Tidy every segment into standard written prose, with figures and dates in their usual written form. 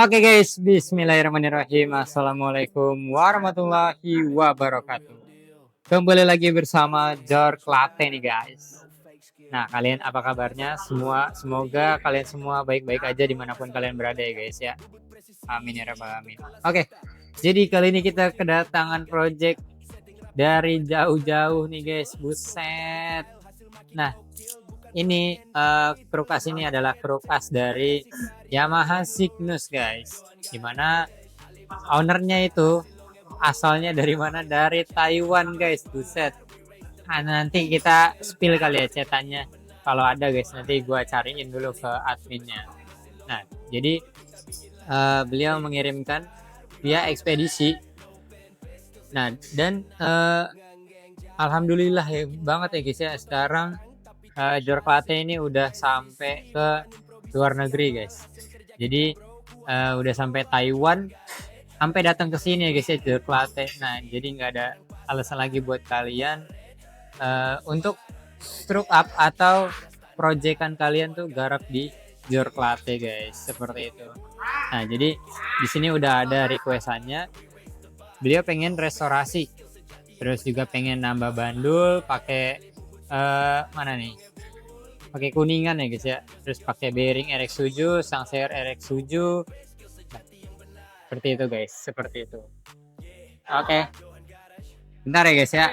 Oke guys, bismillahirrahmanirrahim. Assalamualaikum warahmatullahi wabarakatuh. Kembali lagi bersama Jork Latte nih guys. Nah, kalian apa kabarnya semua? Semoga kalian semua baik-baik aja dimanapun kalian berada ya guys ya. Amin ya rabbal alamin. Oke, jadi kali ini kita kedatangan project dari jauh-jauh nih guys. Buset. Nah, ini Krukas ini adalah Krukas dari Yamaha Cygnus guys, dimana ownernya itu asalnya dari mana, dari Taiwan guys. Buset. Nah, nanti kita spill kali ya cetannya, kalau ada guys nanti gua cariin dulu ke adminnya. Nah, jadi beliau mengirimkan via ekspedisi. Nah, dan alhamdulillah ya banget ya guys ya, sekarang Jork Latte ini udah sampai ke luar negeri guys. Jadi udah sampai Taiwan, sampai datang ke sini ya guys ya Jork Latte. Nah, jadi nggak ada alasan lagi buat kalian untuk stroke up atau proyekan kalian tuh garap di Jork Latte guys, seperti itu. Nah, jadi di sini udah ada requestannya. Beliau pengen restorasi, terus juga pengen nambah bandul pakai mana nih, pakai kuningan ya guys ya, terus pakai bearing RX7, Sangseer RX7. Nah, seperti itu guys, seperti itu. Oke, bentar ya guys ya.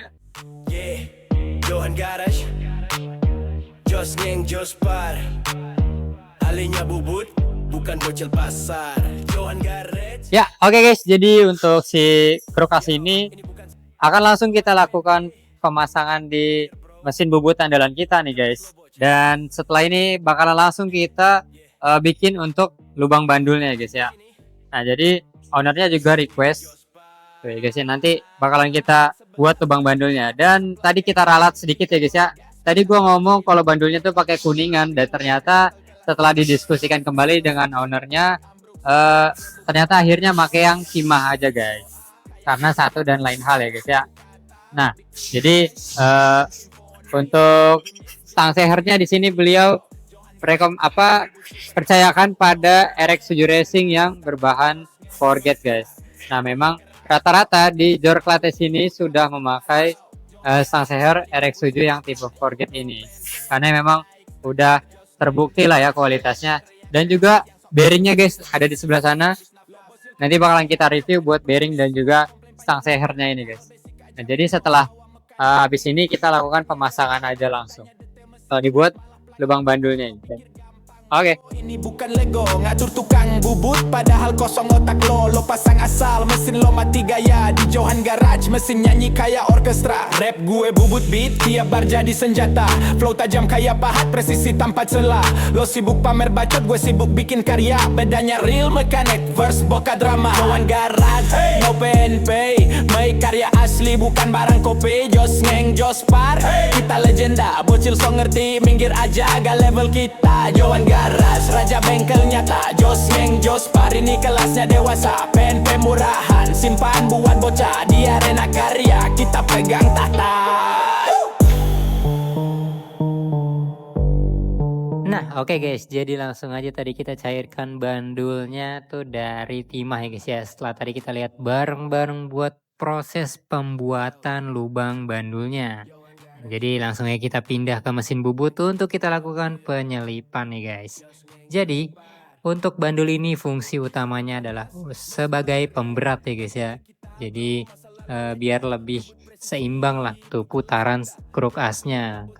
Johan Garage, Jos Ngeng Jos Par, alinya bubut, bukan bocil pasar. Johan Garage. Ya, oke guys, jadi untuk si Krukas ini akan langsung kita lakukan pemasangan di mesin bubut andalan kita nih guys. Dan setelah ini bakalan langsung kita bikin untuk lubang bandulnya guys ya. Nah, jadi ownernya juga request tuh ya guys ya, nanti bakalan kita buat lubang bandulnya. Dan tadi kita ralat sedikit ya guys ya. Tadi gua ngomong kalau bandulnya tuh pakai kuningan, dan ternyata setelah didiskusikan kembali dengan ownernya, ternyata akhirnya pakai yang Shimah aja guys, karena satu dan lain hal ya guys ya. Nah, jadi untuk stang sehernya di sini beliau percayakan pada RX7 Racing yang berbahan forget guys. Nah, memang rata-rata di Jork Latte sini sudah memakai stang seher RX7 yang tipe forget ini, karena memang udah terbukti lah ya kualitasnya. Dan juga bearingnya guys ada di sebelah sana, nanti bakalan kita review buat bearing dan juga stang sehernya ini guys. Nah, jadi setelah habis ini kita lakukan pemasangan aja langsung dibuat lubang bandulnya ini. Oke. Ini bukan Lego, ngatur tukang bubut padahal kosong otak lo pasang asal, mesin lo mati gaya di Johan Garage, mesin nyanyi kayak orkestra. Rap gue bubut beat, tiap bar jadi senjata, flow tajam kayak pahat, presisi tanpa celah. Lo sibuk pamer bacot, gue sibuk bikin karya, bedanya real mechanic verse boka drama. Johan Garage, hey. No pen pay, make karya asli bukan barang kopi. Jos Ngeng Jos Par, hey. Kita legenda, bocil so ngerti, minggir aja agak level kita. Johan Garage, raja bengkel nyata, Jos Ngeng Jos Par, ini kelasnya dewasa. Pen murahan, simpan buat bocah, di arena karya kita pegang tahta. Nah, oke guys, jadi langsung aja tadi kita cairkan bandulnya tuh dari timah ya guys ya. Setelah tadi kita lihat bareng-bareng buat proses pembuatan lubang bandulnya. Jadi langsung aja kita pindah ke mesin bubut untuk kita lakukan penyelipan nih guys. Jadi untuk bandul ini fungsi utamanya adalah sebagai pemberat ya guys ya. Jadi biar lebih seimbang lah tuh putaran krukasnya.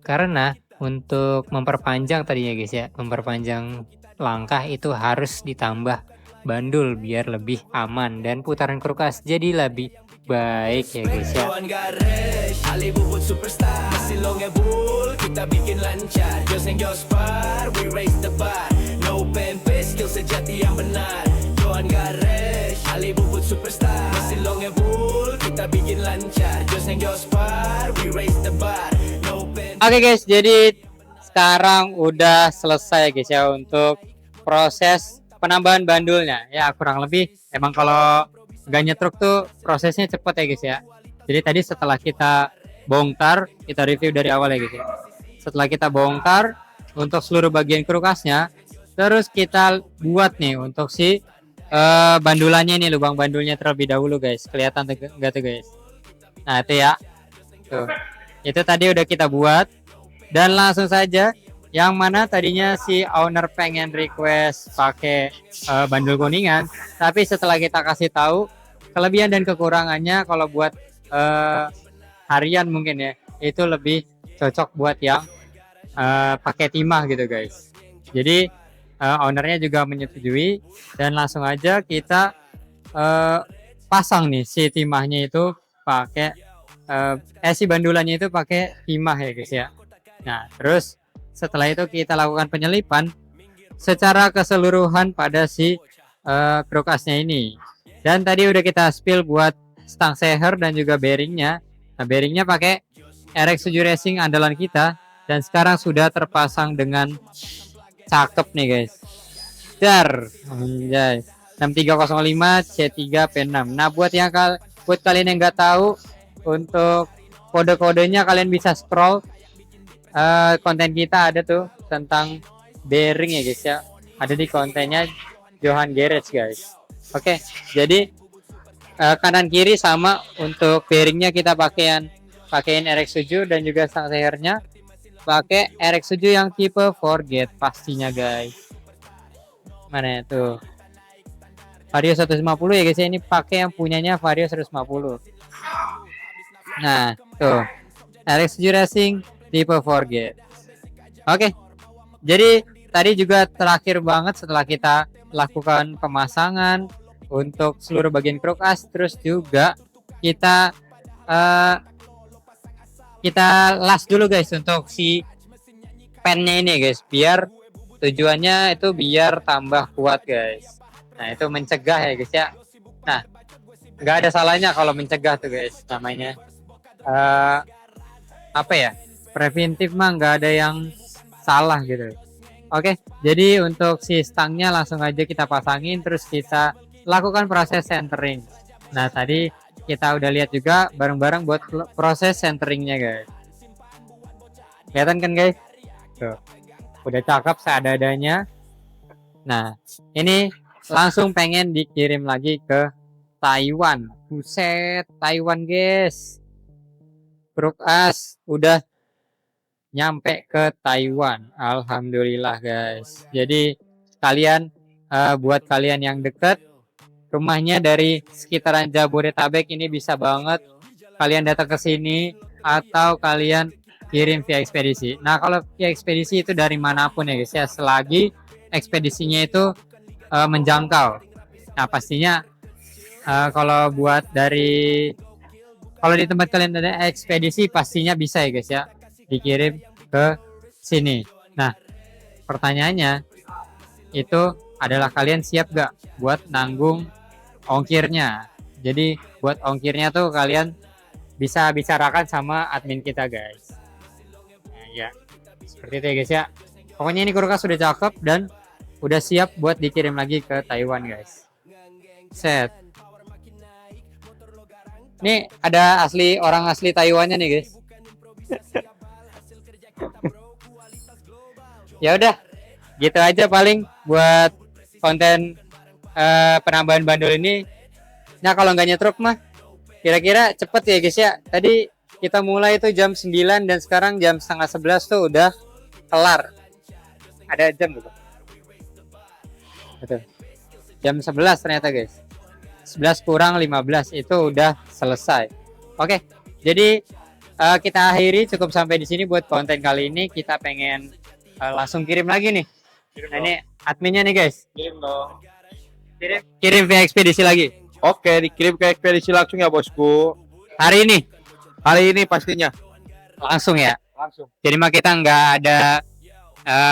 Karena untuk memperpanjang tadi ya guys ya, memperpanjang langkah itu harus ditambah bandul biar lebih aman dan putaran krukas jadi lebih baik ya guys ya. Johan Garage, Ali bubut superstar, mesin lo ngebul, kita bikin lancar. Jos Ngeng Jos Par, we raise the bar. No pen pay, skill sejati yang benar. Johan Garage, Ali bubut superstar, mesin lo ngebul, kita bikin lancar. Jos Ngeng Jos Par, we raise the bar. No pen. Oke guys, jadi sekarang udah selesai guys ya untuk proses penambahan bandulnya. Ya kurang lebih emang kalau nggak nyetruk tuh prosesnya cepet ya guys ya. Jadi tadi setelah kita bongkar, kita review dari awal ya guys ya. Setelah kita bongkar untuk seluruh bagian krukasnya, Terus kita buat nih untuk si bandulannya nih, lubang bandulnya terlebih dahulu guys. Kelihatan enggak tuh guys? Nah itu ya, tuh itu tadi udah kita buat. Dan langsung saja, yang mana tadinya si owner pengen request pakai bandul kuningan, tapi setelah kita kasih tahu kelebihan dan kekurangannya, kalau buat harian mungkin ya, itu lebih cocok buat yang pakai timah gitu guys. Jadi ownernya juga menyetujui, dan langsung aja kita pasang nih si timahnya itu pakai si bandulannya itu pakai timah ya guys ya. Nah terus setelah itu kita lakukan penyelipan secara keseluruhan pada si krukasnya ini. Dan tadi udah kita spill buat stang seher dan juga bearingnya. Nah bearingnya pakai RX7 Racing andalan kita, dan sekarang sudah terpasang dengan cakep nih guys. Dar, guys. 6305 C3 P6. Nah buat kalian yang nggak tahu, untuk kode-kodenya kalian bisa scroll konten kita, ada tuh tentang bearing ya guys ya. Ada di kontennya Johan Garage guys. Oke, jadi kanan kiri sama. Untuk bearingnya kita pakaiin RX7 dan juga stang sehernya pakai RX7 yang tipe Forget pastinya guys. Mana itu? Vario 150 ya guys ya, ini pakai yang punyanya Vario 150. Nah, tuh RX7 Racing tipe Forget. Oke. Jadi tadi juga terakhir banget setelah kita lakukan pemasangan untuk seluruh bagian krukas, terus juga kita las dulu guys untuk si pennya ini guys, biar tujuannya itu biar tambah kuat guys. Nah itu mencegah ya guys ya. Nah nggak ada salahnya kalau mencegah tuh guys, namanya apa ya, preventif mah nggak ada yang salah gitu. Oke, jadi untuk si stangnya langsung aja kita pasangin, terus kita lakukan proses centering. Nah tadi kita udah lihat juga bareng-bareng buat proses centeringnya guys. Kelihatan kan guys? Tuh, udah cakep seadanya. Nah ini langsung pengen dikirim lagi ke Taiwan. Buset, Taiwan guys. Krukas udah nyampe ke Taiwan, alhamdulillah guys. Jadi kalian buat kalian yang deket rumahnya dari sekitaran Jabodetabek, ini bisa banget kalian datang ke sini atau kalian kirim via ekspedisi. Nah kalau via ekspedisi itu dari manapun ya guys ya, selagi ekspedisinya itu menjangkau. Nah pastinya kalau di tempat kalian ada ekspedisi, pastinya bisa ya guys ya, dikirim ke sini. Nah pertanyaannya itu adalah kalian siap gak buat nanggung ongkirnya. Jadi buat ongkirnya tuh kalian bisa bicarakan sama admin kita guys. Nah ya seperti itu ya guys ya. Pokoknya ini krukas sudah cakep dan udah siap buat dikirim lagi ke Taiwan guys. Set. Ini ada orang asli Taiwannya nih guys. Ya udah, gitu aja paling buat konten penambahan bandul ini. Nah kalau nggak nyetruk mah kira-kira cepet ya guys ya. Tadi kita mulai itu jam 9 dan sekarang jam setengah 11 tuh udah kelar. Ada jam gitu. Betul. Jam 11 ternyata guys. 11 kurang 15 itu udah selesai. Oke, jadi kita akhiri cukup sampai di sini buat konten kali ini. Kita pengen langsung kirim lagi nih. Nah, ini adminnya nih guys. Kirim dong. Kirim via ekspedisi lagi. Oke, dikirim ke ekspedisi langsung ya bosku. Hari ini Hari ini pastinya. langsung ya. Langsung. Jadi mah kita nggak ada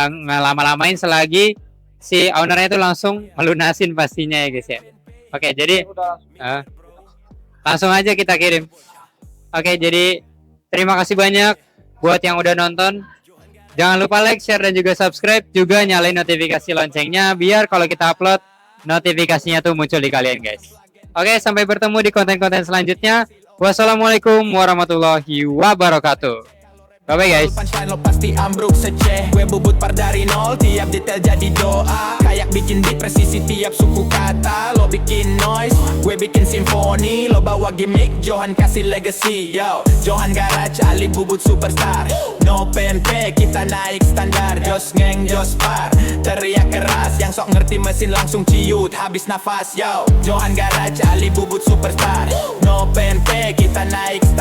ngelama-lamain, selagi si ownernya itu langsung melunasin pastinya ya guys ya. Oke, jadi langsung aja kita kirim. Oke, jadi terima kasih banyak buat yang udah nonton. Jangan lupa like, share, dan juga subscribe. Juga nyalain notifikasi loncengnya biar kalau kita upload notifikasinya tuh muncul di kalian guys. Oke, sampai bertemu di konten-konten selanjutnya. Wassalamualaikum warahmatullahi wabarakatuh. Bye-bye guys. Punchline lo pasti ambruk seceh. Gue bubut par dari nol, tiap detail jadi doa. Kayak bikin beat presisi tiap suku kata. Lo bikin noise, gue bikin simfoni. Lo bawa gimmick, Johan kasih legacy. Yo, Johan Garage, Ali Bubut superstar. No PNP, kita naik standar. Jos ngeng, jos par, teriak keras. Yang sok ngerti mesin langsung ciut, habis nafas. Yo, Johan Garage, Ali Bubut superstar. No PNP, kita naik standar.